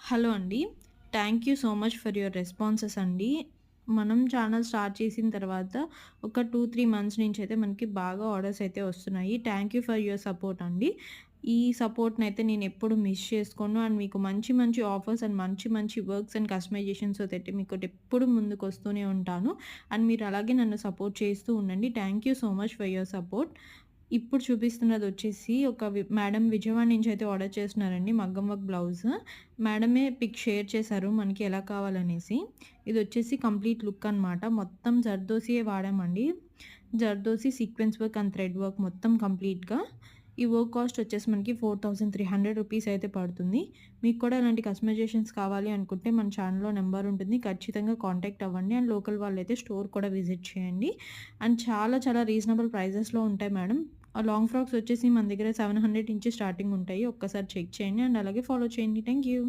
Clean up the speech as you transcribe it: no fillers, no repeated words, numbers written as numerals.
Hello అండి. Thank you so much for your responses అండి. మనం ఛానల్ స్టార్ట్ చేసిన తర్వాత ఒక 2, 3 మంత్స్ నుంచయితే మనకి బాగా ఆర్డర్స్ అయితే వస్తున్నాయి. Thank you for your support అండి. ఈ సపోర్ట్‌నయితే నేనెప్పుడు మిస్ చేసుకోను. అండ్ మీకు మంచి మంచి ఆఫర్స్ అండ్ మంచి మంచి వర్క్స్ అండ్ కస్టమైజేషన్స్‌తో అయితే మీకోటెప్పుడు ముందుకొస్తూనే ఉంటాను. అండ్ మీరు అలాగే నన్ను సపోర్ట్ చేస్తూ ఉండండి. Thank you so much for your support. ఇప్పుడు చూపిస్తున్నదొచ్చేసి ఒక మేడం విజయవాడ నుంచయితే ఆర్డర్ చేస్తున్నారండి మగ్గం వర్క్ బ్లౌజ్. మేడమే పిక్ షేర్ చేశారు మనకి ఎలా కావాలనేసి. ఇదొచ్చేసి కంప్లీట్ లుక్ అనమాట. మొత్తం జర్దోసియే వాడామండి. జర్దోసి sequence work and thread work మొత్తం కంప్లీట్‌గా. ఈ వర్క్ కాస్ట్ వచ్చేసి మనకి 4300 రూపీస్ అయితే పడుతుంది. మీకు కూడా ఇలాంటి కస్టమైజేషన్స్ కావాలి అనుకుంటే మన ఛానెల్‌లో నంబర్ ఉంటుంది. ఖచ్చితంగా కాంటాక్ట్ అవ్వండి. అండ్ లోకల్ వాళ్ళైతే స్టోర్ కూడా విజిట్ చేయండి. అండ్ చాలా చాలా రీజనబుల్ ప్రైజెస్‌లో ఉంటాయి మేడం. ఆ లాంగ్ ఫ్రాక్స్ వచ్చేసి మన దగ్గర 700 నుంచి స్టార్టింగ్ ఉంటాయి. ఒక్కసారి చెక్ చేయండి. అండ్ అలాగే ఫాలో చేయండి. Thank you.